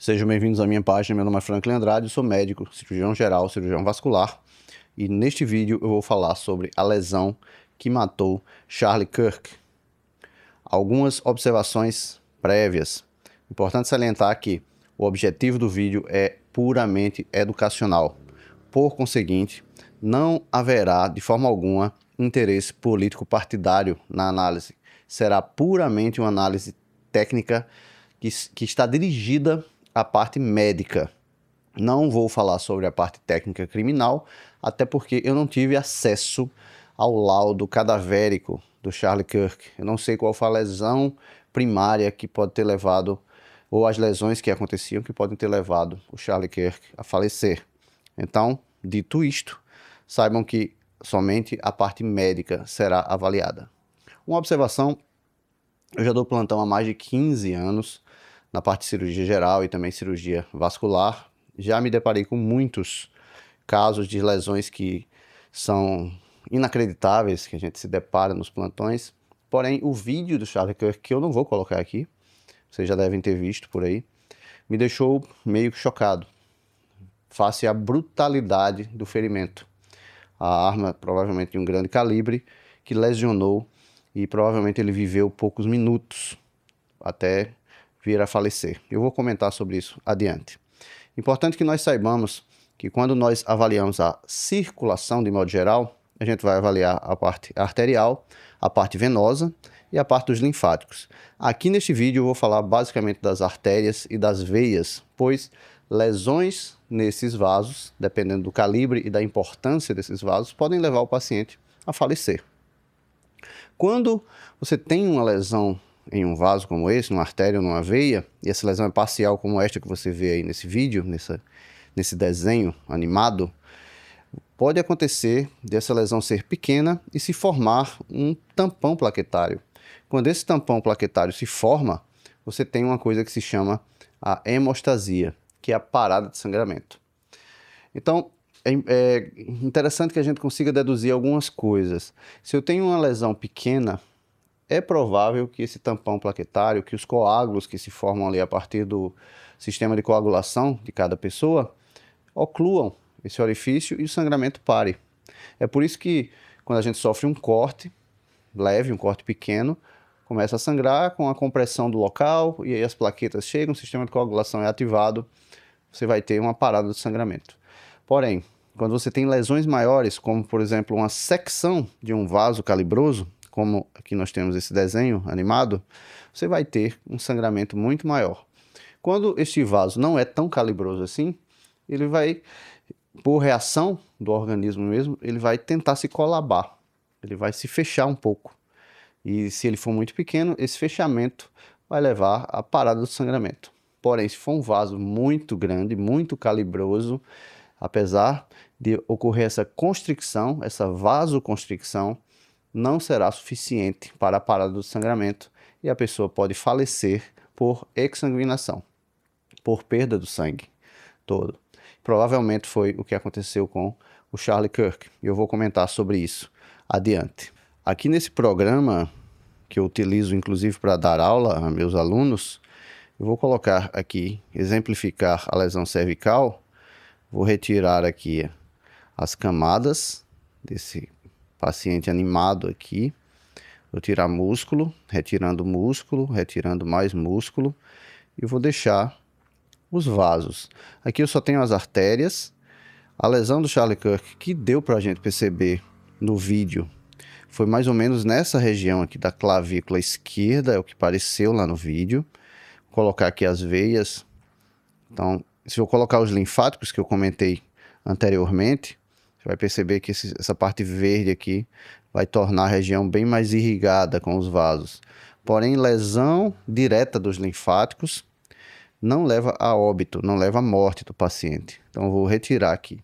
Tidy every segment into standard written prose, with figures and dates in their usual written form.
Sejam bem-vindos à minha página. Meu nome é Franklin Andrade, sou médico, cirurgião geral, cirurgião vascular, e neste vídeo eu vou falar sobre a lesão que matou Charlie Kirk. Algumas observações prévias. Importante salientar que o objetivo do vídeo é puramente educacional. Por conseguinte, não haverá de forma alguma interesse político partidário na análise. Será puramente uma análise técnica que está dirigida à parte médica. Não vou falar sobre a parte técnica criminal, até porque eu não tive acesso ao laudo cadavérico do Charlie Kirk. Eu não sei qual foi a lesão primária que pode ter levado, ou as lesões que aconteciam que podem ter levado o Charlie Kirk a falecer. Então, dito isto, saibam que somente a parte médica será avaliada. Uma observação: eu já dou plantão há mais de 15 anos na parte de cirurgia geral e também cirurgia vascular. Já me deparei com muitos casos de lesões que são inacreditáveis, que a gente se depara nos plantões. Porém, o vídeo do Charlie Kirk, que eu não vou colocar aqui, vocês já devem ter visto por aí, me deixou meio que chocado, face à brutalidade do ferimento. A arma, provavelmente de um grande calibre, que lesionou, e provavelmente ele viveu poucos minutos até vir a falecer. Eu vou comentar sobre isso adiante. Importante que nós saibamos que quando nós avaliamos a circulação de modo geral, a gente vai avaliar a parte arterial, a parte venosa e a parte dos linfáticos. Aqui neste vídeo eu vou falar basicamente das artérias e das veias, pois lesões nesses vasos, dependendo do calibre e da importância desses vasos, podem levar o paciente a falecer. Quando você tem uma lesão em um vaso como esse, numa artéria ou numa veia, e essa lesão é parcial como esta que você vê aí nesse vídeo, nesse desenho animado, pode acontecer dessa lesão ser pequena e se formar um tampão plaquetário. Quando esse tampão plaquetário se forma, você tem uma coisa que se chama a hemostasia, que é a parada de sangramento. Então, é interessante que a gente consiga deduzir algumas coisas. Se eu tenho uma lesão pequena, é provável que esse tampão plaquetário, que os coágulos que se formam ali a partir do sistema de coagulação de cada pessoa, ocluam esse orifício e o sangramento pare. É por isso que quando a gente sofre um corte leve, um corte pequeno, começa a sangrar com a compressão do local, e aí as plaquetas chegam, o sistema de coagulação é ativado, você vai ter uma parada do sangramento. Porém, quando você tem lesões maiores, como por exemplo uma secção de um vaso calibroso, como aqui nós temos esse desenho animado, você vai ter um sangramento muito maior. Quando este vaso não é tão calibroso assim, ele vai, por reação do organismo mesmo, ele vai tentar se colabar, ele vai se fechar um pouco. E se ele for muito pequeno, esse fechamento vai levar à parada do sangramento. Porém, se for um vaso muito grande, muito calibroso, apesar de ocorrer essa constricção, essa vasoconstricção, não será suficiente para a parada do sangramento e a pessoa pode falecer por exsanguinação, por perda do sangue todo. Provavelmente foi o que aconteceu com o Charlie Kirk, e eu vou comentar sobre isso adiante. Aqui nesse programa, que eu utilizo inclusive para dar aula a meus alunos, eu vou colocar aqui, exemplificar a lesão cervical, vou retirar aqui as camadas desse paciente animado aqui, vou tirar músculo, retirando mais músculo, e vou deixar os vasos. Aqui eu só tenho as artérias. A lesão do Charlie Kirk que deu para a gente perceber no vídeo foi mais ou menos nessa região aqui da clavícula esquerda, é o que pareceu lá no vídeo. Vou colocar aqui as veias. Então, se eu colocar os linfáticos que eu comentei anteriormente, você vai perceber que essa parte verde aqui vai tornar a região bem mais irrigada com os vasos. Porém, lesão direta dos linfáticos não leva a óbito, não leva à morte do paciente. Então, eu vou retirar aqui.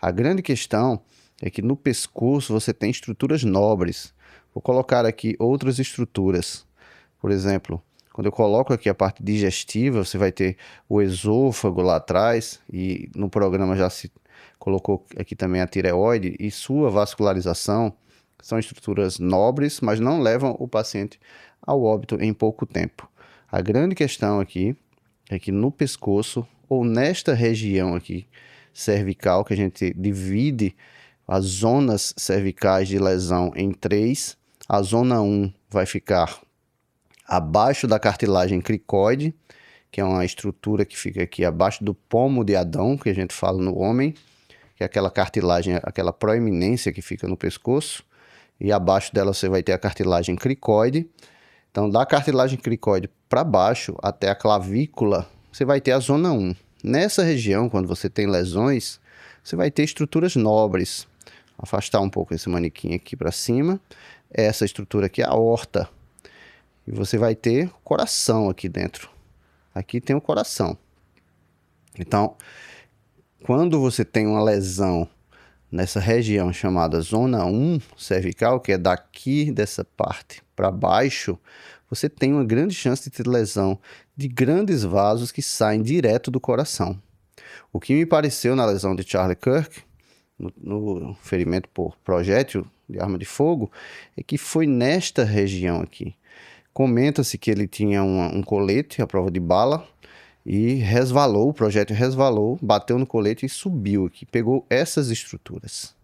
A grande questão é que no pescoço você tem estruturas nobres. Vou colocar aqui outras estruturas. Por exemplo, quando eu coloco aqui a parte digestiva, você vai ter o esôfago lá atrás, e no programa já se colocou aqui também a tireoide e sua vascularização. São estruturas nobres, mas não levam o paciente ao óbito em pouco tempo. A grande questão aqui aqui no pescoço, ou nesta região aqui cervical, que a gente divide as zonas cervicais de lesão em 3. A zona 1 vai ficar abaixo da cartilagem cricoide, que é uma estrutura que fica aqui abaixo do pomo de Adão, que a gente fala no homem, que é aquela cartilagem, aquela proeminência que fica no pescoço, e abaixo dela você vai ter a cartilagem cricoide. Então, da cartilagem cricoide para baixo, até a clavícula, você vai ter a zona 1. Nessa região, quando você tem lesões, você vai ter estruturas nobres. Afastar um pouco esse manequim aqui para cima. Essa estrutura aqui é a aorta. E você vai ter o coração aqui dentro. Aqui tem o coração. Então, quando você tem uma lesão nessa região chamada zona 1 cervical, que é daqui dessa parte para baixo, você tem uma grande chance de ter lesão de grandes vasos que saem direto do coração. O que me pareceu na lesão de Charlie Kirk, no ferimento por projétil de arma de fogo, é que foi nesta região aqui. Comenta-se que ele tinha um colete à prova de bala e resvalou, o projétil resvalou, bateu no colete e subiu aqui, pegou essas estruturas,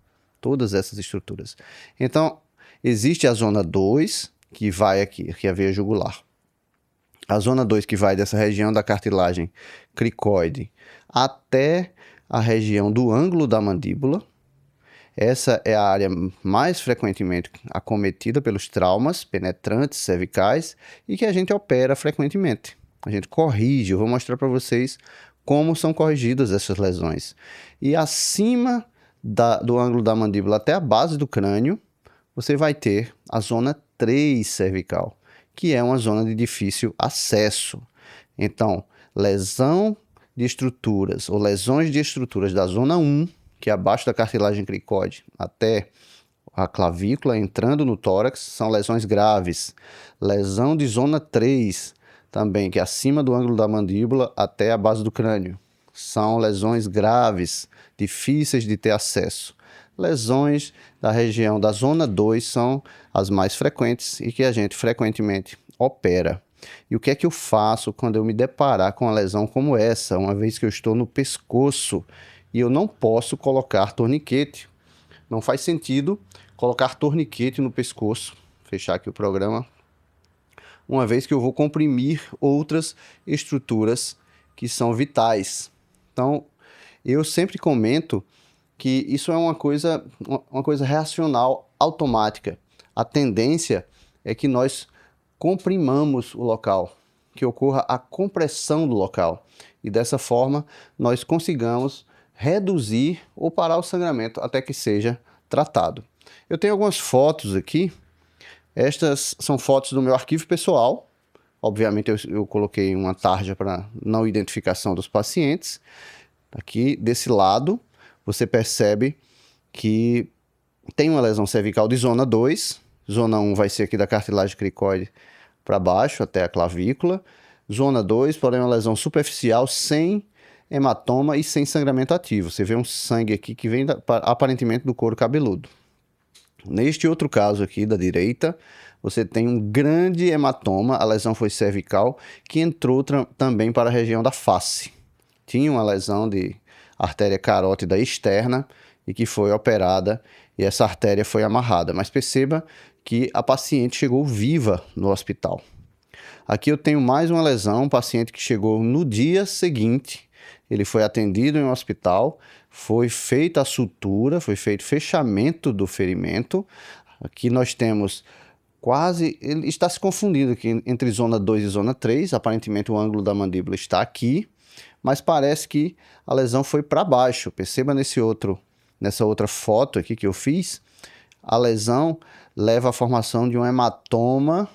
todas essas estruturas. Então, existe a zona 2, que vai aqui, que é a veia jugular. A zona 2 que vai dessa região da cartilagem cricoide até a região do ângulo da mandíbula. Essa é a área mais frequentemente acometida pelos traumas penetrantes cervicais e que a gente opera frequentemente. A gente corrige, eu vou mostrar para vocês como são corrigidas essas lesões. E acima do ângulo da mandíbula até a base do crânio, você vai ter a zona 3 cervical, que é uma zona de difícil acesso. Então, lesão de estruturas ou lesões de estruturas da zona 1, que é abaixo da cartilagem cricoide até a clavícula, entrando no tórax, são lesões graves. Lesão de zona 3 também, que é acima do ângulo da mandíbula até a base do crânio. São lesões graves, difíceis de ter acesso. Lesões da região da zona 2 são as mais frequentes e que a gente frequentemente opera. E o que é que eu faço quando eu me deparar com uma lesão como essa, uma vez que eu estou no pescoço e eu não posso colocar torniquete? Não faz sentido colocar torniquete no pescoço. Fechar aqui o programa. Uma vez que eu vou comprimir outras estruturas que são vitais. Então, eu sempre comento que isso é uma coisa reacional automática. A tendência é que nós comprimamos o local, que ocorra a compressão do local. E dessa forma, nós consigamos reduzir ou parar o sangramento até que seja tratado. Eu tenho algumas fotos aqui. Estas são fotos do meu arquivo pessoal. Obviamente eu coloquei uma tarja para não identificação dos pacientes. Aqui desse lado você percebe que tem uma lesão cervical de zona 2. Zona 1 vai ser aqui da cartilagem cricoide para baixo até a clavícula. Zona 2, porém uma lesão superficial sem hematoma e sem sangramento ativo. Você vê um sangue aqui que vem aparentemente do couro cabeludo. Neste outro caso aqui da direita, você tem um grande hematoma, a lesão foi cervical, que entrou também para a região da face. Tinha uma lesão de artéria carótida externa e que foi operada e essa artéria foi amarrada. Mas perceba que a paciente chegou viva no hospital. Aqui eu tenho mais uma lesão, um paciente que chegou no dia seguinte, ele foi atendido em um hospital, foi feita a sutura, foi feito fechamento do ferimento. Aqui nós temos ele está se confundindo aqui entre zona 2 e zona 3, aparentemente o ângulo da mandíbula está aqui, mas parece que a lesão foi para baixo. Perceba nessa outra foto aqui que eu fiz, a lesão leva à formação de um hematoma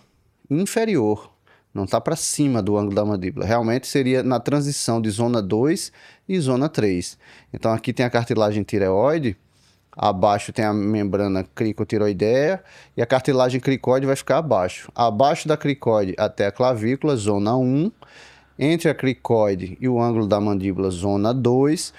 inferior. Não está para cima do ângulo da mandíbula. Realmente seria na transição de zona 2 e zona 3. Então aqui tem a cartilagem tireoide, abaixo tem a membrana cricotiroideia e a cartilagem cricoide vai ficar abaixo. Abaixo da cricoide até a clavícula, zona 1. Entre a cricoide e o ângulo da mandíbula, zona 2.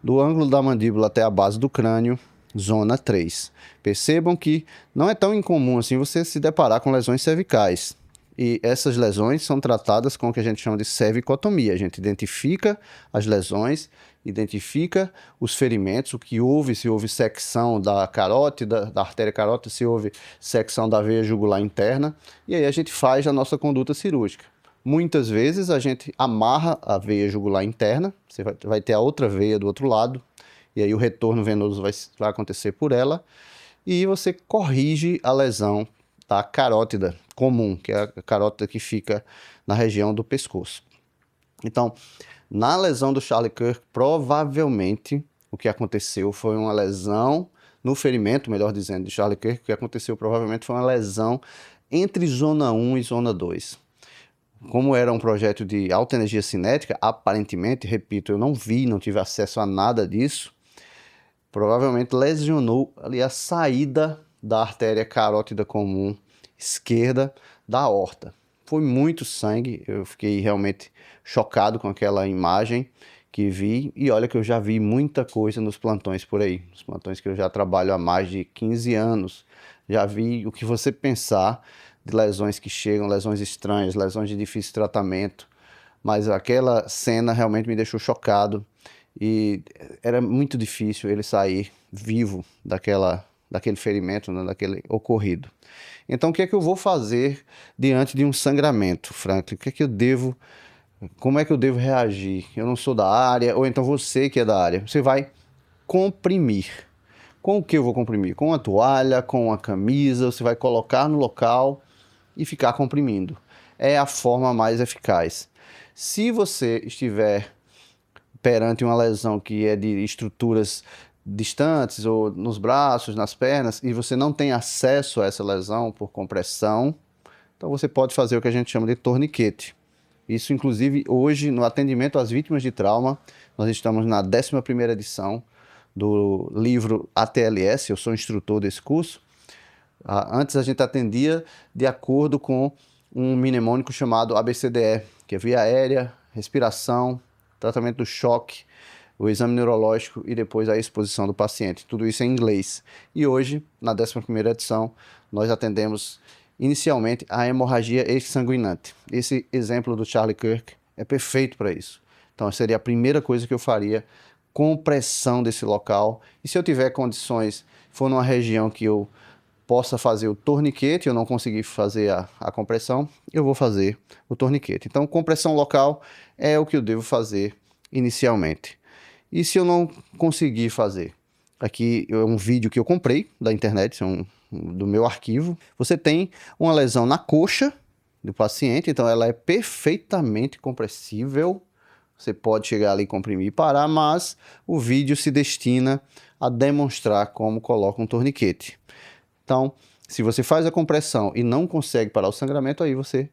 Do ângulo da mandíbula até a base do crânio, zona 3. Percebam que não é tão incomum assim você se deparar com lesões cervicais. E essas lesões são tratadas com o que a gente chama de cervicotomia. A gente identifica as lesões, identifica os ferimentos, o que houve, se houve secção da carótida, da artéria carótida, se houve secção da veia jugular interna, e aí a gente faz a nossa conduta cirúrgica. Muitas vezes a gente amarra a veia jugular interna, você vai ter a outra veia do outro lado, e aí o retorno venoso vai acontecer por ela, e você corrige a lesão da carótida comum, que é a carótida que fica na região do pescoço. Então, na lesão do Charlie Kirk, provavelmente o que aconteceu foi uma lesão no ferimento, melhor dizendo, de Charlie Kirk, o que aconteceu provavelmente foi uma lesão entre zona 1 e zona 2. Como era um projeto de alta energia cinética, aparentemente, repito, eu não vi, não tive acesso a nada disso, provavelmente lesionou ali a saída da artéria carótida comum esquerda da aorta. Foi muito sangue, eu fiquei realmente chocado com aquela imagem que vi, e olha que eu já vi muita coisa nos plantões por aí, nos plantões que eu já trabalho há mais de 15 anos, já vi o que você pensar de lesões que chegam, lesões estranhas, lesões de difícil tratamento, mas aquela cena realmente me deixou chocado, e era muito difícil ele sair vivo daquele ferimento, né, daquele ocorrido. Então, o que é que eu vou fazer diante de um sangramento, Franklin? Como é que eu devo reagir? Eu não sou da área, ou então você que é da área. Você vai comprimir. Com o que eu vou comprimir? Com a toalha, com a camisa, você vai colocar no local e ficar comprimindo. É a forma mais eficaz. Se você estiver perante uma lesão que é de estruturas distantes ou nos braços, nas pernas, e você não tem acesso a essa lesão por compressão, então você pode fazer o que a gente chama de torniquete. Isso, inclusive, hoje, no atendimento às vítimas de trauma, nós estamos na 11ª edição do livro ATLS, eu sou instrutor desse curso. Antes a gente atendia de acordo com um mnemônico chamado ABCDE, que é via aérea, respiração, tratamento do choque, o exame neurológico e depois a exposição do paciente. Tudo isso em inglês. E hoje, na 11ª edição, nós atendemos inicialmente a hemorragia exsanguinante. Esse exemplo do Charlie Kirk é perfeito para isso. Então, seria a primeira coisa que eu faria, compressão desse local. E se eu tiver condições, for numa região que eu possa fazer o torniquete, eu não conseguir fazer a compressão, eu vou fazer o torniquete. Então, compressão local é o que eu devo fazer inicialmente. E se eu não conseguir fazer? Aqui é um vídeo que eu comprei da internet, do meu arquivo. Você tem uma lesão na coxa do paciente, então ela é perfeitamente compressível. Você pode chegar ali, comprimir e parar, mas o vídeo se destina a demonstrar como coloca um torniquete. Então, se você faz a compressão e não consegue parar o sangramento, aí você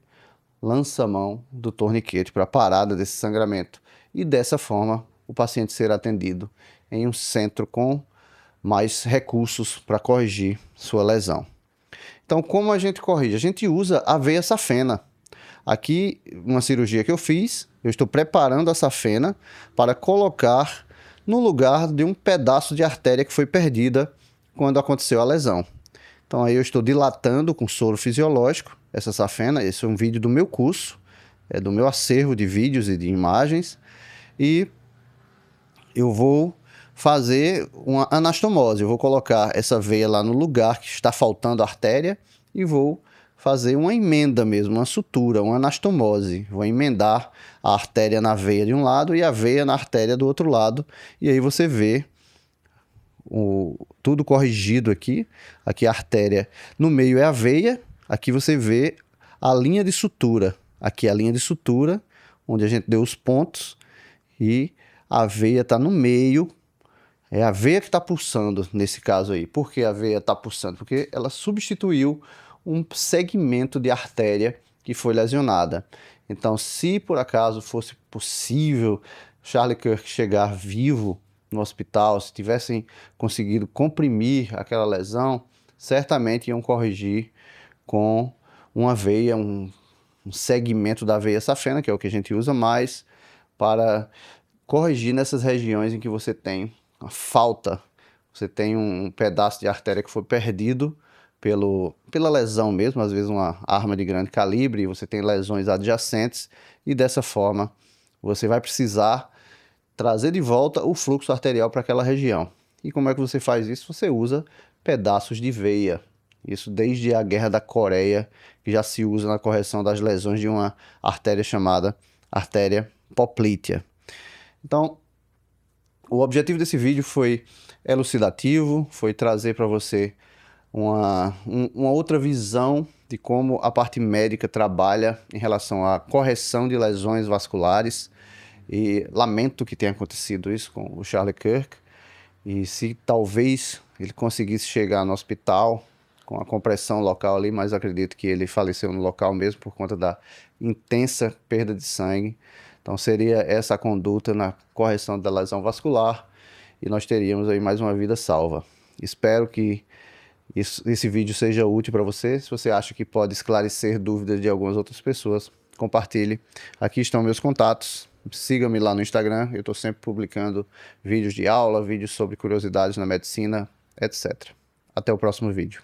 lança a mão do torniquete para a parada desse sangramento. E dessa forma, o paciente será atendido em um centro com mais recursos para corrigir sua lesão. Então, como a gente corrige? A gente usa a veia safena. Aqui, uma cirurgia que eu fiz, eu estou preparando a safena para colocar no lugar de um pedaço de artéria que foi perdida quando aconteceu a lesão. Então, aí eu estou dilatando com soro fisiológico essa safena. Esse é um vídeo do meu curso, é do meu acervo de vídeos e de imagens. E eu vou fazer uma anastomose. Eu vou colocar essa veia lá no lugar que está faltando artéria e vou fazer uma emenda mesmo, uma sutura, uma anastomose. Vou emendar a artéria na veia de um lado e a veia na artéria do outro lado. E aí você vê tudo corrigido aqui. Aqui a artéria no meio é a veia. Aqui você vê a linha de sutura. Aqui é a linha de sutura, onde a gente deu os pontos. E a veia está no meio. É a veia que está pulsando nesse caso aí. Por que a veia está pulsando? Porque ela substituiu um segmento de artéria que foi lesionada. Então, se por acaso fosse possível Charlie Kirk chegar vivo no hospital, se tivessem conseguido comprimir aquela lesão, certamente iam corrigir com uma veia, um segmento da veia safena, que é o que a gente usa mais para corrigir nessas regiões em que você tem a falta, você tem um pedaço de artéria que foi perdido pela lesão mesmo, às vezes uma arma de grande calibre, você tem lesões adjacentes e dessa forma você vai precisar trazer de volta o fluxo arterial para aquela região. E como é que você faz isso? Você usa pedaços de veia. Isso desde a Guerra da Coreia, que já se usa na correção das lesões de uma artéria chamada artéria poplítea. Então, o objetivo desse vídeo foi elucidativo, foi trazer para você uma outra visão de como a parte médica trabalha em relação à correção de lesões vasculares. E lamento que tenha acontecido isso com o Charlie Kirk. E se talvez ele conseguisse chegar no hospital com a compressão local ali, mas acredito que ele faleceu no local mesmo por conta da intensa perda de sangue. Então seria essa a conduta na correção da lesão vascular e nós teríamos aí mais uma vida salva. Espero que esse vídeo seja útil para você. Se você acha que pode esclarecer dúvidas de algumas outras pessoas, compartilhe. Aqui estão meus contatos. Siga-me lá no Instagram. Eu estou sempre publicando vídeos de aula, vídeos sobre curiosidades na medicina, etc. Até o próximo vídeo.